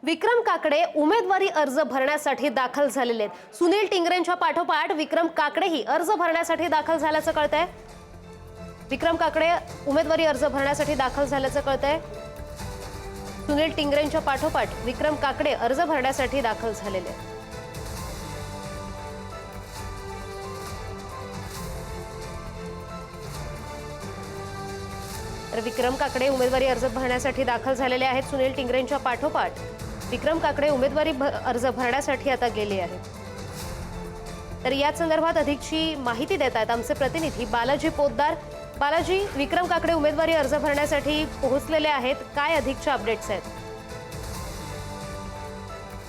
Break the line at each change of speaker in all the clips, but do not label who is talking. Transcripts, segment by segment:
विक्रम काकडे उमेदवारी अर्ज भरण्यासाठी दाखल झालेले आहेत। सुनील टिंगरेंच्या पाठोपाठ विक्रम काकडेही अर्ज भरण्यासाठी दाखल झाल्याचं कळतंय। विक्रम काकडे उमेदवारी अर्ज भरण्यासाठी दाखल झाल्याचं कळतंय। सुनील टिंगरेंच्या पाठोपाठ विक्रम काकडे अर्ज भरण्यासाठी दाखल झालेले आहेत। तर विक्रम काकडे उमेदवारी अर्ज भरण्यासाठी दाखल झालेले आहेत। सुनील टिंगरेंच्या पाठोपाठ विक्रम काकडे उमेदवारी अर्ज भरण्यासाठी आता गेले आहेत। तर या संदर्भात अधिकची माहिती देत आहेत आमचे प्रतिनिधी बालाजी पोद्दार। बालाजी, विक्रम काकडे उमेदवारी अर्ज भरण्यासाठी पोहोचलेले आहेत, काय अधिकच्या अपडेट्स आहेत?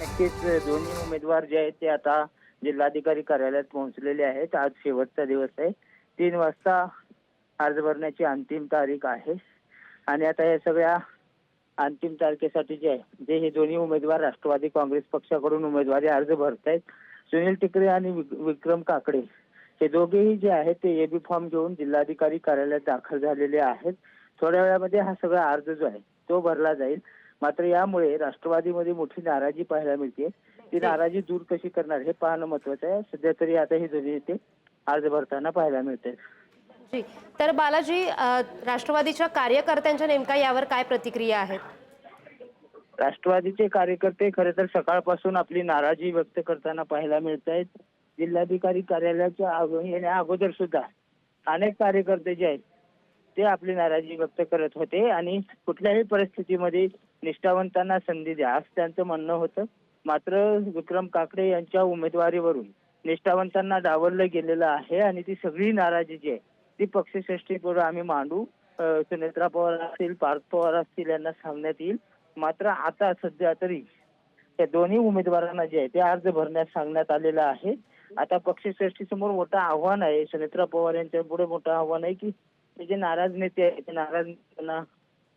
नक्कीच दोन्ही उमेदवार जे आहेत ते आता जिल्हाधिकारी कार्यालयात पोहोचलेले आहेत। आज शेवटचा दिवस आहे, 3 वाजता अर्ज भरण्याची अंतिम तारीख आहे आणि आता या सगळ्या अंतिम तारखेसाठी जे हे दोन्ही उमेदवार राष्ट्रवादी काँग्रेस पक्षाकडून उमेदवारी अर्ज भरतायत। सुनील टिंगरे आणि विक्रम काकडे हे दोघेही जे आहेत ते एबी फॉर्म घेऊन जिल्हाधिकारी कार्यालयात दाखल झालेले आहेत। थोड्या वेळामध्ये हा सगळा अर्ज जो आहे तो भरला जाईल। मात्र यामुळे राष्ट्रवादीमध्ये मोठी नाराजी पाहायला मिळते। ती नाराजी दूर कशी करणार हे पाहणं महत्त्वाचं आहे। सध्या तरी आता हे दोन्ही ते अर्ज भरताना पाहायला मिळते।
जी, तर बालाजी, राष्ट्रवादीच्या कार्यकर्त्यांच्या नेमका यावर काय प्रतिक्रिया आहेत?
राष्ट्रवादीचे कार्यकर्ते खरे तर सकाळपासून आपली नाराजी व्यक्त करताना पाहायला मिळत आहेत। जिल्हाधिकारी कार्यालयाच्या येण्या अगोदर सुद्धा अनेक कार्यकर्ते जे आहेत ते आपली नाराजी व्यक्त करत होते आणि कुठल्याही परिस्थितीमध्ये निष्ठावंतांना संधी द्या असं त्यांचं म्हणणं होतं। मात्र विक्रम काकडे यांच्या उमेदवारीवरून निष्ठावंतांना डावललं गेलेलं आहे आणि ती सगळी नाराजी जी आहे ती पक्षश्रेष्ठीपुढे आम्ही मांडू, सुनेत्रा पवार असतील, पार्थ पवार असतील यांना सांगण्यात येईल। मात्र आता सध्या तरी त्या दोन्ही उमेदवारांना जे आहे ते अर्ज भरण्यास सांगण्यात आलेलं आहे। आता पक्षश्रेष्ठीसमोर मोठं आव्हान आहे, सुनेत्रा पवार यांच्या पुढे मोठं आव्हान आहे की ते जे नाराज नेते आहेत ते नाराज नेत्यांना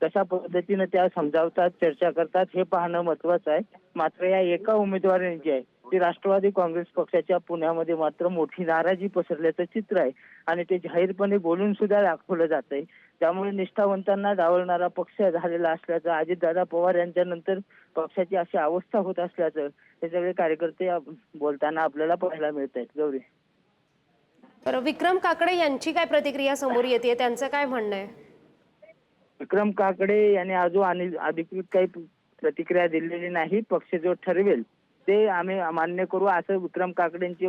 कशा पद्धतीने त्या समजावतात, चर्चा करतात हे पाहणं महत्त्वाचं आहे। मात्र या एका उमेदवाराने जे आहे ते राष्ट्रवादी काँग्रेस पक्षाच्या पुण्यामध्ये मात्र मोठी नाराजी पसरल्याचं चित्र आहे आणि ते जाहीरपणे बोलून सुद्धा दाखवलं जात आहे। त्यामुळे निष्ठावंतांना डावलणारा पक्ष झालेला असल्याचं, अजितदादा पवार यांच्या नंतर पक्षाची अशी अवस्था होत असल्याचं हे सगळे कार्यकर्ते बोलताना आपल्याला पाहायला मिळत आहेत। गौरी,
तर विक्रम काकडे यांची काय प्रतिक्रिया समोर येते, त्यांचं काय म्हणणं आहे?
विक्रम काकडे यांनी अजून अधिकृत काही प्रतिक्रिया दिलेली नाही। पक्ष जो ठरवेल ते आम्ही मान्य करू असं विक्रम काकडेंचे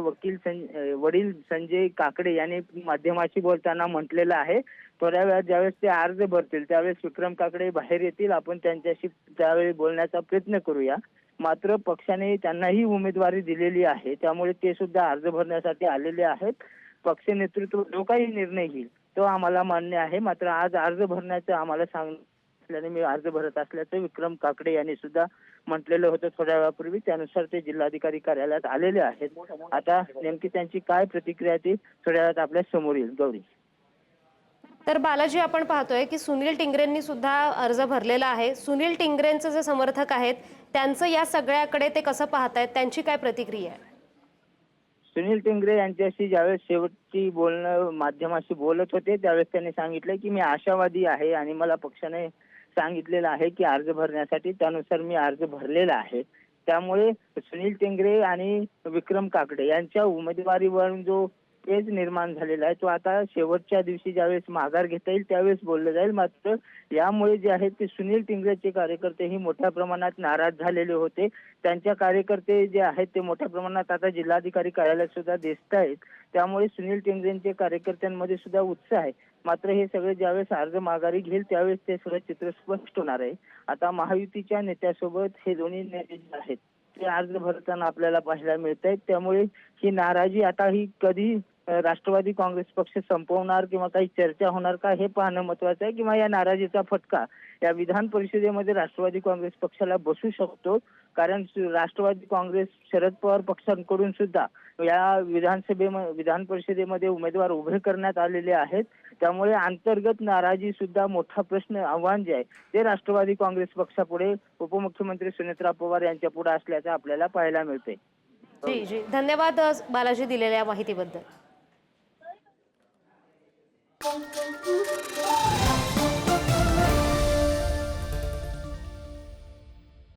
वडील संजय काकडे यांनी माध्यमाशी बोलताना म्हटलेलं आहे। थोड्या वेळात ज्यावेळेस ते अर्ज भरतील त्यावेळेस विक्रम काकडे बाहेर येतील, आपण त्यांच्याशी त्यावेळी बोलण्याचा प्रयत्न करूया। मात्र पक्षाने त्यांनाही उमेदवारी दिलेली आहे, त्यामुळे ते सुद्धा अर्ज भरण्यासाठी आलेले आहेत। पक्ष नेतृत्व जो काही निर्णय घेईल तो आम्हाला मान्य आहे। मात्र आज अर्ज भरण्याचं आम्हाला सांगितल्याने मी अर्ज भरत असल्याचं विक्रम काकडे यांनी सुद्धा म्हटलेलं होतं थोड्या वेळापूर्वी। त्यानुसार ते जिल्हाधिकारी कार्यालयात आलेले आहेत। आता नेमकी त्यांची काय प्रतिक्रिया ती थोड्या वेळात आपल्या समोर येईल। गौरी,
तर बालाजी, आपण पाहतोय की सुनील टिंगरेंनी सुद्धा अर्ज भरलेला आहे। सुनील टिंगरेंचे जे समर्थक आहेत त्यांचं या सगळ्याकडे ते कसं पाहतायत, त्यांची काय प्रतिक्रिया आहे?
सुनील टिंगरे यांच्याशी ज्यावेळेस शेवटची माध्यमाशी बोलत होते त्यावेळेस त्यांनी सांगितलं की मी आशावादी आहे आणि मला पक्षाने सांगितलेलं आहे की अर्ज भरण्यासाठी, त्यानुसार मी अर्ज भरलेला आहे। त्यामुळे सुनील टिंगरे आणि विक्रम काकडे यांच्या उमेदवारीवरून जो पेच निर्माण झालेला आहे तो आता शेवटच्या दिवशी ज्यावेळेस माघार घेता येईल त्यावेळेस बोललं जाईल। मात्र यामुळे जे आहे ते सुनील टिंगरेचे कार्यकर्तेही मोठ्या प्रमाणात नाराज झालेले होते। त्यांच्या कार्यकर्ते जे आहेत ते मोठ्या प्रमाणात आता जिल्हाधिकारी कार्यालयात सुद्धा दिसत आहेत। त्यामुळे सुनील टिंगरेंच्या कार्यकर्त्यांमध्ये सुद्धा उत्साह आहे। मात्र हे सगळे ज्यावेळेस अर्ज माघारी घेईल त्यावेळेस ते सगळं चित्र स्पष्ट होणार आहे। आता महायुतीच्या नेत्यासोबत हे दोन्ही नेते जे आहेत ते अर्ज भरताना आपल्याला पाहायला मिळत आहेत। त्यामुळे ही नाराजी आता ही कधी राष्ट्रवादी काँग्रेस पक्ष संपवणार किंवा काही चर्चा होणार का हे पाहणं महत्त्वाचं आहे। किंवा या नाराजीचा फटका या विधान परिषदेमध्ये राष्ट्रवादी काँग्रेस पक्षाला बसू शकतो, कारण राष्ट्रवादी काँग्रेस शरद पवार पक्षांकडून सुद्धा या विधान परिषदेमध्ये उमेदवार उभे करण्यात आलेले आहेत। त्यामुळे अंतर्गत नाराजी सुद्धा मोठा प्रश्न, आव्हान जे आहे ते राष्ट्रवादी काँग्रेस पक्षापुढे उपमुख्यमंत्री सुनेत्रा पवार यांच्या पुढे असल्याचं आपल्याला पाहायला मिळते।
जी जी, धन्यवाद बालाजी दिलेल्या माहितीबद्दल।